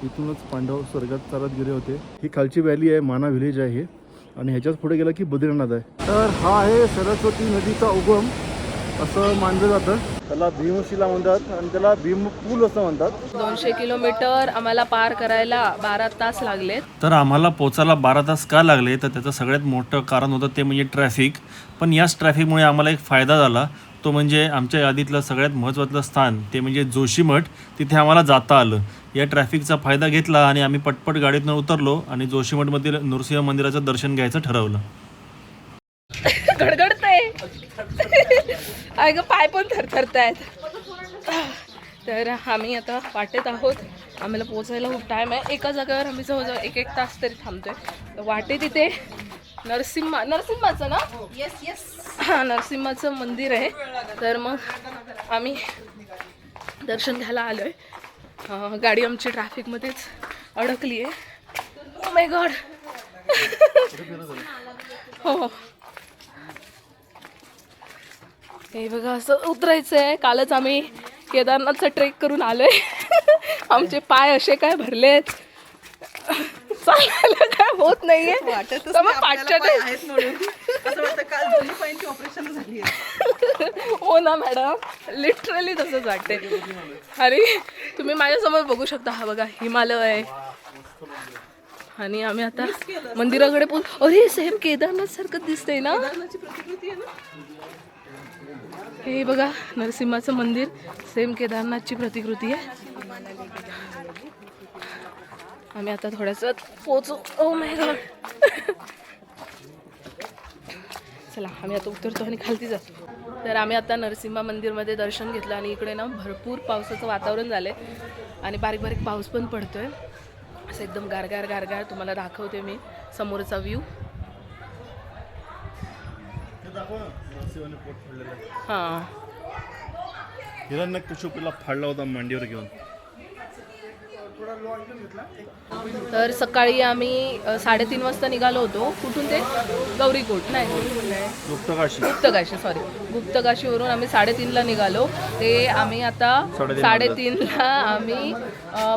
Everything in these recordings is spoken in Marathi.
इथूनच पांडव स्वर्गात चालत गेले होते. ही खालची व्हॅली आहे, माना व्हिलेज आहे आणि ह्याच्याच पुढे गेला की बद्रीनाथ आहे. तर हा आहे सरस्वती नदीचा उगम असं मानलं जातं. त्याला भीमशिला म्हणतात आणि त्याला भीमपूल असं म्हणतात. 200 किलोमीटर आम्हाला पार करायला 12 तास लागलेत. तर आम्हाला पोचायला 12 तास का लागले तर त्याचं सगळ्यात मोठं कारण होतं ते म्हणजे ट्रॅफिक. पण याच ट्रॅफिकमुळे आम्हाला एक फायदा झाला, तो म्हणजे आमच्या यादीतलं सगळ्यात महत्त्वाचं स्थान ते म्हणजे जोशीमठ, तिथे आम्हाला जाता आलं. या ट्रॅफिकचा फायदा घेतला आणि आम्ही पटपट गाडीतून उतरलो आणि जोशीमठमधील नृसिंह मंदिराचं दर्शन घ्यायचं ठरवलं. गडगडतंय. अगं पाय पण थरथरतायत. तर आम्ही आता वाटेत आहोत. आम्हाला पोचायला खूप टाईम आहे. एका जागेवर आम्ही जवळजवळ 1-1 तास तरी थांबतोय. तर वाटेत इथे नरसिंहाचं ना, हां, नरसिंहाचं मंदिर आहे. तर मग आम्ही दर्शन घ्यायला आलोय. गाडी आमची ट्रॅफिकमध्येच अडकली आहे. Oh my God. हो, हे बघा असं उतरायचं आहे. कालच आम्ही केदारनाथचा ट्रेक करून आलोय. आमचे पाय असे काय भरलेत, चालायला काय होत नाहीये. हो ना मॅडम, लिटरली तसंच वाटते. अरे तुम्ही माझ्यासमोर बघू शकता, हा बघा हिमालय आहे. आणि आम्ही आता मंदिराकडे अरे सेम केदारनाथ सारखं दिसतंय ना. हे बघा नरसिंहाचं मंदिर, सेम केदारनाथची प्रतिकृती आहे. आम्ही आता थोड्याच पोचू. Oh my God. चला आम्ही आता उतरतो आणि खालती जातो. तर आम्ही आता नरसिंह मंदिरमध्ये दर्शन घेतलं आणि इकडे ना भरपूर पावसाचं वातावरण झालंय आणि बारीक बारीक पाऊस पण पडतोय. असं एकदम गारगार गारगार. तुम्हाला दाखवते मी समोरचा व्ह्यू. हां, हिरण्यकशिपूला फाडला होता मांडीवर घेऊन. तर सकाळी आम्ही 3:30 वाजता निघालो होतो. कुठून ते गौरीकोट नाही, गुप्तकाशी सॉरी, गुप्तकाशीवरून आम्ही 3:30ला निघालो. ते आम्ही आता 3:30ला आम्ही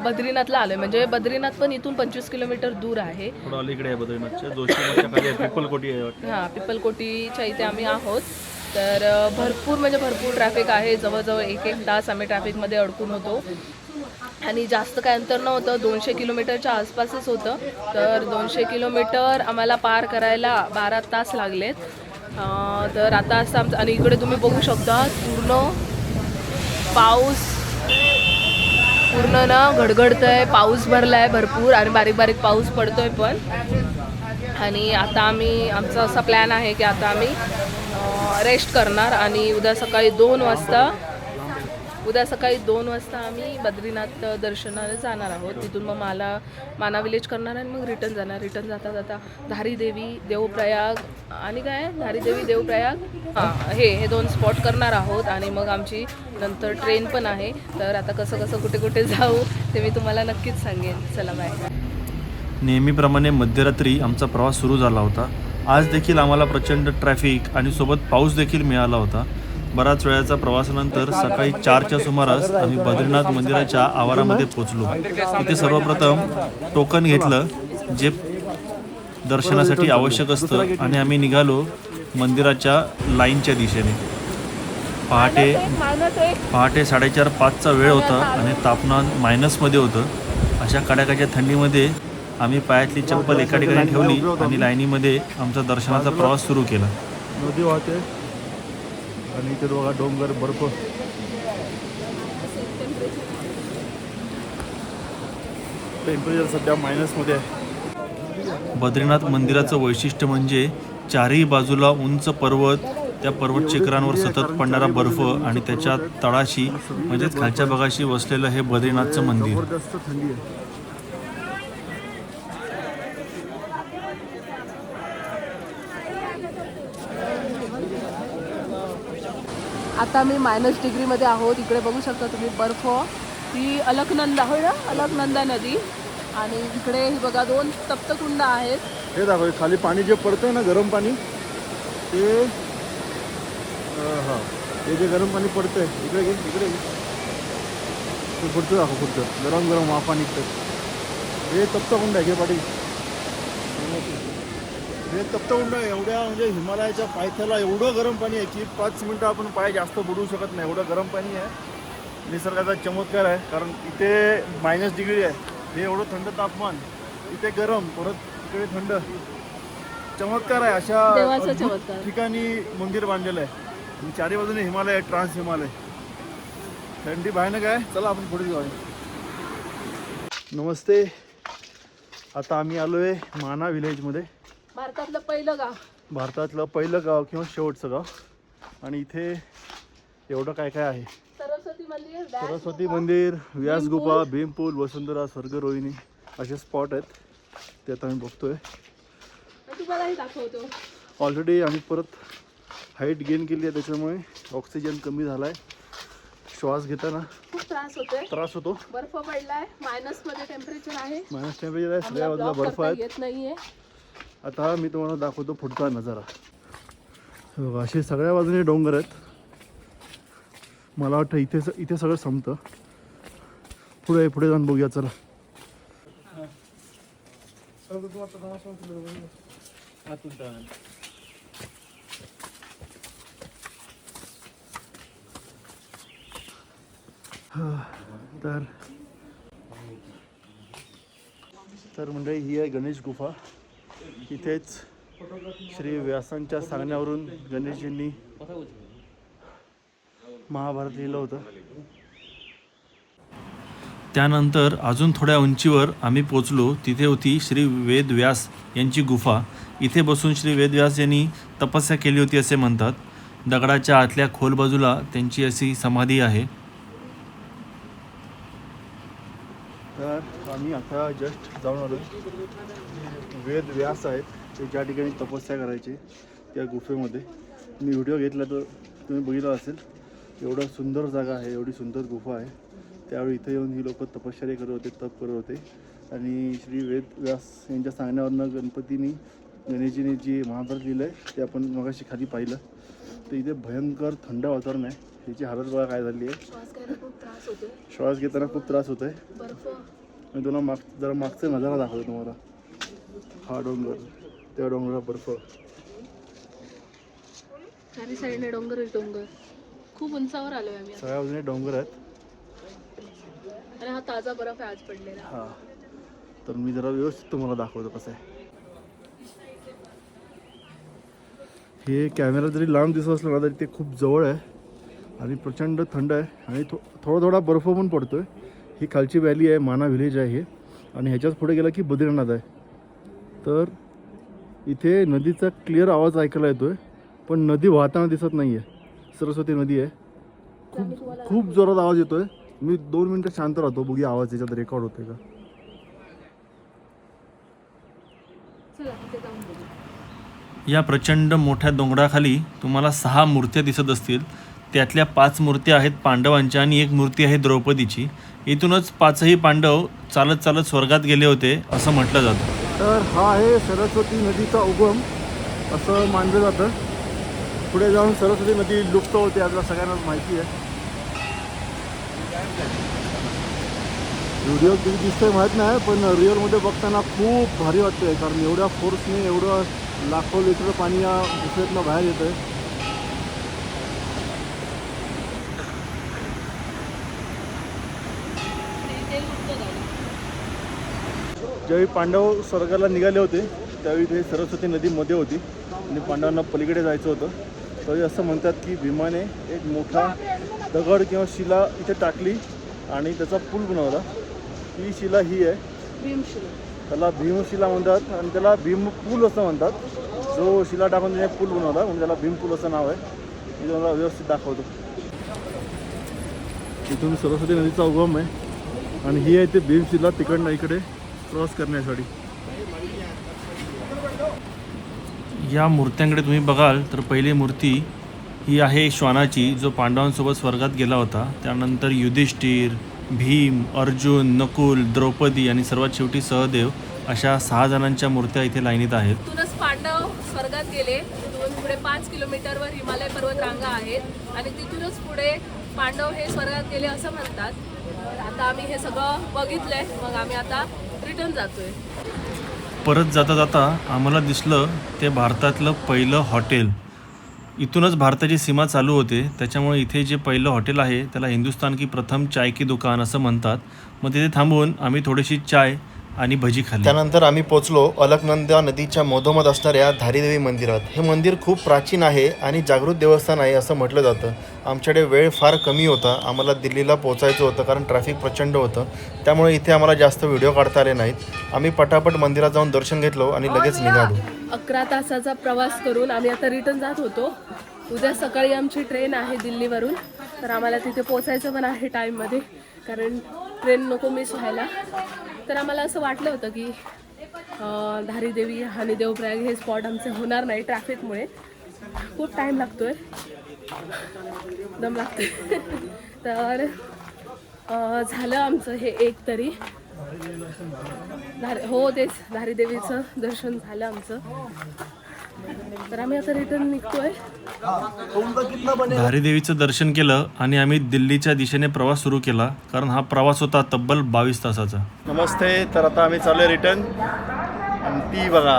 बद्रीनाथला आलोय. म्हणजे बद्रीनाथ पण इथून 25 किलोमीटर दूर आहे. इकडे आहे बद्रीनाथच्या जोशीमठच्या खाली पिपलकोटी आहे. हां, पिपलकोटीच्या इथे आम्ही आहोत. तर भरपूर ट्रॅफिक आहे. जवळजवळ 1-1 तास आम्ही ट्रॅफिकमध्ये अडकून होतो आणि जास्त काय अंतर नव्हतं, 200 किलोमीटरच्या आसपासच होतं. तर 200 किलोमीटर आम्हाला पार करायला 12 तास लागलेत. तर आता असं आमचं, आणि इकडे तुम्ही बघू शकता पूर्ण पाऊस पूर्ण ना गडगडतंय. पाऊस भरला आहे भरपूर आणि बारीक बारीक पाऊस पडतोय पण. आणि आता आमचा असा प्लॅन आहे की आता आम्ही रेस्ट करणार आणि उद्या सकाळी 2 वाजता आम्ही बद्रीनाथ दर्शनाला जाणार आहोत. तिथून मग माना विलेज करणार आणि मग रिटर्न जाणार. रिटर्न जाता जाता धारीदेवी, देवप्रयाग आणि काय धारीदेवी, देवप्रयाग, हां, हे 2 स्पॉट करणार आहोत. आणि मग आमची नंतर ट्रेन पण आहे. तर आता कसं कुठे जाऊ ते मी तुम्हाला नक्कीच सांगेन. चला बाय. नेहमीप्रमाणे मध्यरात्री आमचा प्रवास सुरू झाला होता. आज देखील आम्हाला प्रचंड ट्रॅफिक आणि सोबत पाऊस देखील मिळाला होता. बराच वेळाचा प्रवासानंतर सकाळी 4च्या सुमारास आम्ही बद्रीनाथ मंदिराच्या आवारामध्ये पोचलो. इथे सर्वप्रथम टोकन घेतलं जे दर्शनासाठी आवश्यक असतं आणि आम्ही निघालो मंदिराच्या लाईनच्या दिशेने. पहाटे 4:30-5चा वेळ होता आणि तापमान मायनसमध्ये होतं. अशा कडाक्याच्या थंडीमध्ये आम्ही पायातली चप्पल एका ठिकाणी ठेवली आणि लाईनीमध्ये आमचा दर्शनाचा प्रवास सुरू केला. नदी वाहते आणि इथे बघा डोंगर, बर्फ. टेम्परेचर सध्या मायनसमध्ये आहे. बद्रीनाथ मंदिराचं वैशिष्ट्य म्हणजे चारही बाजूला उंच पर्वत, त्या पर्वत शिखरांवर सतत पडणारा बर्फ आणि त्याच्या तळाशी म्हणजेच खालच्या भागाशी वसलेलं हे बद्रीनाथचं मंदिर. जबरदस्त थंडी आहे. आता मी -, डिग्रीमध्ये आहोत. इकडे बघू शकता तुम्ही बर्फ. ही अलकनंदा होय ना, अलकनंदा नदी. आणि इकडे ही बघा 2 तप्तकुंड आहेत. हे दाखव खाली पाणी जे पडतंय ना, गरम पाणी, ते हां, हे जे गरम पाणी पडतंय इकडे पुढचं दाखव, पुढचं गरम वाफा निघतं. हे तप्तकुंड आहे घे पाटील. हे तप्तकुंड आहे. एवढ्या म्हणजे हिमालयाच्या पायथ्याला एवढं गरम पाणी आहे की 5 मिनटं आपण पाय जास्त बुडवू शकत नाही, एवढं गरम पाणी आहे. निसर्गाचा चमत्कार आहे, कारण इथे -डिग्री आहे. हे एवढं थंड तापमान, इथे गरम, परत इकडे थंड. चमत्कार आहे. देवाचा अशा चमत्कार. ठिकाणी मंदिर बांधलेलं आहे आणि चारी बाजूने हिमालय आहे, ट्रान्स हिमालय. थंडी भयानक आहे. चला आपण पुढे जाऊया. नमस्ते. आता आम्ही आलो आहे माना विलेजमध्ये. भारतातलं पहिलं गाव, भारतातलं पहिलं गाव किंवा शेवटचं गाव. आणि इथे एवढं काय काय आहे. सरस्वती मंदिर, सरस्वती मंदिर, व्यास गुफा, भीमपूल, वसुंधरा, स्वर्ग रोहिणी असे स्पॉट आहेत. ते आता आम्ही बघतोय. तुम्हालाही दाखवतो. ऑलरेडी आम्ही परत हाईट गेन केली आहे, त्याच्यामुळे ऑक्सिजन कमी झाला आहे. श्वास घेताना खूप त्रास होतो. बर्फ पडलाय, -मध्ये टेम्परेचर आहे. मायनस टेम्परेचर आहे. सगळ्या बाजूला बर्फ आहे. येत नाहीये. आता मी तुम्हाला दाखवतो पुढचा नजारा. हे बघा, असे सगळ्या बाजूने डोंगर आहेत. मला वाटतं इथे सगळं संपतं. पुढे जाऊन बघूया. चला. तर म्हणजे ही आहे गणेश गुफा. इथेच श्री व्यासांच्या सांगण्यावरून गणेशजींनी महाभारत लिहिलं होतं. त्यानंतर अजून थोड्या उंचीवर आम्ही पोचलो. तिथे होती श्री वेदव्यास यांची गुफा. इथे बसून श्री वेदव्यास यांनी तपस्या केली होती असे म्हणतात. दगडाच्या आतल्या खोल बाजूला त्यांची अशी समाधी आहे. तर आम्ही आता जस्ट जाऊन आलो. वेद व्यास आहेत ते ज्या ठिकाणी तपस्या करायचे त्या गुफेमध्ये. मी व्हिडिओ घेतला तर तुम्ही बघितला असेल. एवढं सुंदर जागा आहे, एवढी सुंदर गुफा आहे. त्यावेळी इथे येऊन ही लोक तपश्चर्या करत होते, तप करत होते. आणि श्री वेद व्यास यांच्या सांगण्यावरनं गणेशजीने जी महाभारत लिहिलं आहे ते आपण मगाशी खाली पाहिलं. तर इथे भयंकर थंड वातावरण आहे. ह्याची हालत बघा काय झाली आहे. श्वास घेताना खूप त्रास होतोय. मी तुला जरा मागचा नजारा दाखवतो तुम्हाला. हा डोंगर, त्या डोंगराला बर्फ, चारी साईडने डोंगर. खूप उंचावर आलोय आम्ही. सगळ्या बाजूने डोंगर आहेत. आणि हा ताजा बर्फ आहे आज पडलेला. हा, तर मी जरा व्यवस्थित तुम्हाला दाखवतो कसं आहे. हे कॅमेरा जरी लांब दिसत असलं ना तरी ते खूप जवळ आहे आणि प्रचंड थंड आहे. आणि थोडा बर्फ पण पडतोय. ही खालची व्हॅली आहे, माना विलेज आहे हे. आणि ह्याच्याच पुढे गेला की बद्रीनाथ आहे. तर इथे नदीचा क्लिअर आवाज ऐकायला येतोय, पण नदी वाहताना दिसत नाही आहे. सरस्वती नदी आहे. खूप जोरात आवाज येतोय. मी 2 मिनटं शांत राहतो, बघूया आवाज याच्यात रेकॉर्ड होतोय का. या प्रचंड मोठ्या डोंगराखाली तुम्हाला 6 मूर्त्या दिसत असतील. त्यातल्या 5 मूर्त्या आहेत पांडवांच्या आणि 1 मूर्ती आहे द्रौपदीची. इथूनच 5ही पांडव चालत स्वर्गात गेले होते असं म्हटलं जातं. तर हा आहे सरस्वती नदीचा उगम असं मानलं जातं. पुढे जाऊन सरस्वती नदी लुप्त होते, आपल्याला सगळ्यांनाच माहिती आहे. व्हिडिओ किती दिसतोय माहीत नाही, पण रिअलमध्ये बघताना खूप भारी वाटतंय. कारण एवढ्या फोर्सने एवढं लाखो लिटर पाणी या गुफेतनं बाहेर येतं आहे. ज्यावेळी पांडव स्वर्गाला निघाले होते त्यावेळी ते सरस्वती नदी मध्ये होती आणि पांडवांना पलीकडे जायचं होतं. तरी असं म्हणतात की भीमाने एक मोठा दगड किंवा शिला इथे टाकली आणि त्याचा पूल बनवला. ही शिला ही आहे, भीमशिला. त्याला भीमशिला म्हणतात आणि त्याला भीमपूल असं म्हणतात. जो शिला टाकून त्याने पूल बनवला म्हणजे त्याला भीमपूल असं नाव आहे. मी तुम्हाला व्यवस्थित दाखवतो. इथून सरस्वती नदीचा उगम आहे आणि ही आहे ते भीमशिला तिकडनं इकडे क्रॉस करण्यासाठी. या मूर्त्यांकडे तुम्ही बघाल तर पहिली मूर्ती ही आहे श्वानाची, जो पांडवांसोबत स्वर्गात गेला होता. त्यानंतर युधिष्ठिर, भीम, अर्जुन, नकुल, द्रौपदी आणि सर्वात शेवटी सहदेव अशा 6 जणांच्या मूर्त्या इथे लाईनीत आहेत. तिथूनच पांडव स्वर्गात गेले. तिथून पुढे 5 किलोमीटरवर हिमालय पर्वत रांगा आहेत आणि तिथूनच पुढे पांडव हे स्वर्गात गेले असं म्हणतात. आता आम्ही हे सगळं बघितलंय. मग आम्ही आता रिटर्न जातोय. परत जाता जाता आम्हाला दिसलं ते भारतातलं पहिलं हॉटेल. इथूनच भारताची सीमा चालू होते, त्याच्यामुळे इथे जे पहिलं हॉटेल आहे त्याला हिंदुस्तान की प्रथम चाय की दुकान असं म्हणतात. मग तिथे थांबून आम्ही थोडीशी चाय आणि भजी खाल्ली. त्यानंतर आम्ही पोचलो अलकनंदा नदीच्या मधोमध असणाऱ्या धारीदेवी मंदिरात. हे मंदिर खूप प्राचीन आहे आणि जागृत देवस्थान आहे असं म्हटलं जातं. आमच्याकडे वेळ फार कमी होता, आम्हाला दिल्लीला पोचायचं होतं कारण ट्रॅफिक प्रचंड होतं, त्यामुळे इथे आम्हाला जास्त व्हिडिओ काढता आले नाहीत. आम्ही पटापट मंदिरात जाऊन दर्शन घेतलो आणि लगेच निघालो. 11 तासाचा प्रवास करून आम्ही आता रिटर्न जात होतो. उद्या सकाळी आमची ट्रेन आहे दिल्लीवरून, तर आम्हाला तिथे पोचायचं पण आहे टाईममध्ये, कारण ट्रेन नको मिस व्हायला. तर आम्हाला असं वाटलं होतं की धारीदेवी आणि देवप्रयाग हे स्पॉट आमचे होणार नाही ट्रॅफिकमुळे. खूप टाईम लागतोय, दम लागतोय. तर झालं आमचं हे एक तरी हो तेच धारीदेवीचं दर्शन झालं आमचं. तर आम्ही आता रिटर्न निघतोय. धारीदेवीचं दर्शन केलं आणि आम्ही दिल्लीच्या दिशेने प्रवास सुरू केला, कारण हा प्रवास होता तब्बल 22 तासाचा. नमस्ते. तर आता आम्ही चाललोय रिटर्न. आणि ती बघा,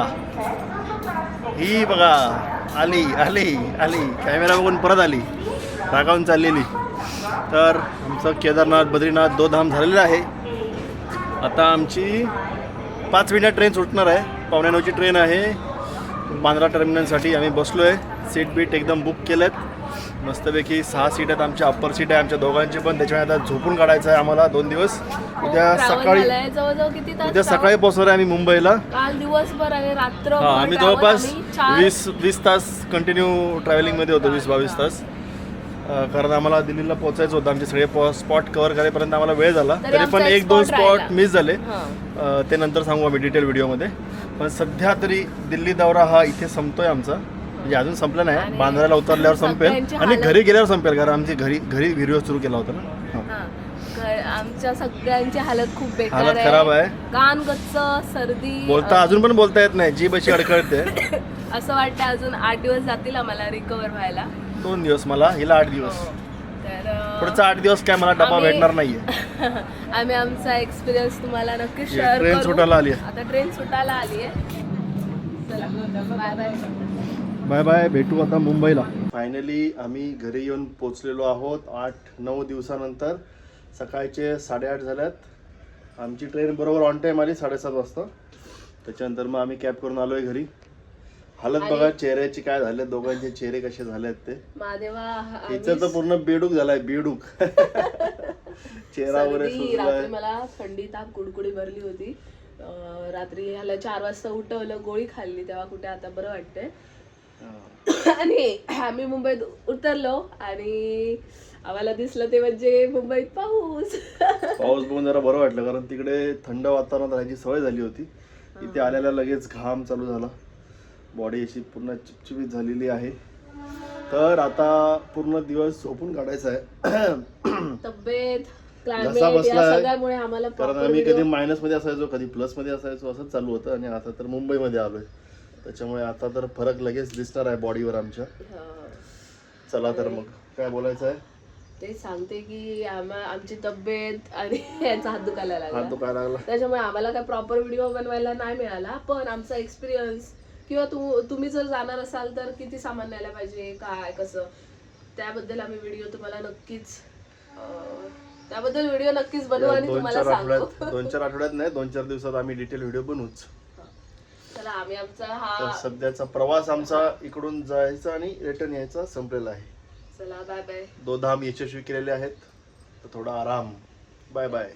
ही बघा, आली आली आली कॅमेरा बघून परत आली, रागावून चाललेली. तर आमचं केदारनाथ बद्रीनाथ 2 धाम झालेलं आहे. आता आमची 5 मिनिटात ट्रेन सुटणार आहे. 8:45ची ट्रेन आहे बांद्रा टर्मिनलसाठी. आम्ही बसलो आहे, सीट बीट एकदम बुक केलेत मस्तपैकी. 6 सीट आहेत, आमच्या अप्पर सीट आहे आमच्या दोघांची पण. त्याच्यामुळे आता झोपून काढायचं आहे आम्हाला 2 दिवस. उद्या सकाळी पोहोचणार आहे आम्ही मुंबईला. काल दिवसभर आणि रात्र आम्ही जवळपास 20 तास कंटिन्यू ट्रॅव्हलिंगमध्ये होतो, 20-22 तास. कारण आम्हाला दिल्लीला पोहोचायचं होतं. आमचे सगळे स्पॉट कव्हर करेपर्यंत आम्हाला वेळ झाला. तरी पण 1-2 स्पॉट मिस झाले, ते नंतर सांगू आम्ही डिटेल व्हिडिओमध्ये. पण सध्या तरी दिल्ली दौरा हा इथे संपतोय आमचा, म्हणजे अजून संपला नाही. बांद्राला उतरल्यावर संपेल आणि घरी गेल्यावर संपेल, कारण आमची घरी व्हिडिओ सुरू केला होता ना. आमच्या सगळ्यांची हालत खूप बेकार हालत खराब आहे. कान गच्च, सर्दी, बोलता अजून पण बोलता येत नाही, जीभ अशी अडकळते. असं वाटतं अजून 8 दिवस जातील आम्हाला रिकवर व्हायला. 2 दिवस, मला हिला 8 दिवस. तर पुढचा 8 दिवस काय मला डबा भेटणार नाहीये. आम्ही आमचा एक्सपिरियन्स तुम्हाला नक्की शेअर ट्रेन सुटायला आली आहे. आता ट्रेन सुटायला आली आहे. चला बाय बाय. बाय बाय, भेटू आता मुंबईला. फायनली आम्ही घरी येऊन पोचलेलो आहोत 8-9 दिवसानंतर. सकाळचे 8:30 झाल्यात. आमची ट्रेन बरोबर ऑन टाईम आली 7:30 वाजता. त्याच्यानंतर मग आम्ही कॅब करून आलोय घरी. हालत बघा चेहऱ्याची काय झाले, दोघांचे चेहरे कसे झालेत ते. हिचं तर पूर्ण बेडूक झालाय, बेडूक. चेहरा वगैरे रात्री मला थंडी ताप कुडकुडी भरली होती. रात्री ह्याला 4 वाजता उठवलं, गोळी खाल्ली, तेव्हा कुठे आता बरं वाटतंय. आणि आम्ही मुंबईत उतरलो आणि आम्हाला दिसलं ते म्हणजे मुंबईत पाऊस. पाऊस बघून जरा बरं वाटलं, कारण तिकडे थंड वातावरणात राहायची सवय झाली होती. इथे आल्याला लगेच घाम चालू झाला, बॉडी अशी पूर्ण चिपचिपीत झालेली आहे. तर आता पूर्ण दिवस झोपून काढायचा आहे. तब्येत, घसा बसलाय, आम्हाला कारण आम्ही कधी मायनस मध्ये असायचो, कधी प्लस मध्ये असायचो, असंच चालू होतं. आणि आता तर मुंबईमध्ये आलोय, त्याच्यामुळे आता तर फरक लगेच दिसणार आहे बॉडीवर आमच्या. चला तर मग काय बोलायचं आहे ते सांगते की आमची तब्येत आणि यांचा हात दुखायला लागला, त्याच्यामुळे आम्हाला काय प्रॉपर व्हिडिओ बनवायला नाही मिळाला. पण आमचा एक्सपिरियन्स किंवा तुम्ही जर जाणार असाल तर किती सामान न्यायला पाहिजे, काय कसं, त्याबद्दल आम्ही व्हिडिओ तुम्हाला नक्कीच बनवू आणि तुम्हाला सांगू. 2-4 आठवड्यात नाही, 2-4 दिवसात आम्ही डिटेल व्हिडिओ बनवूच. चला आम्ही आमचा सध्याचा प्रवास आमचा इकडून जायचा आणि रिटर्न यायचा संपलेला आहे. चला बाय बाय. 2 धाम यशस्वी केलेले आहेत, तर थोडा आराम. Bye bye.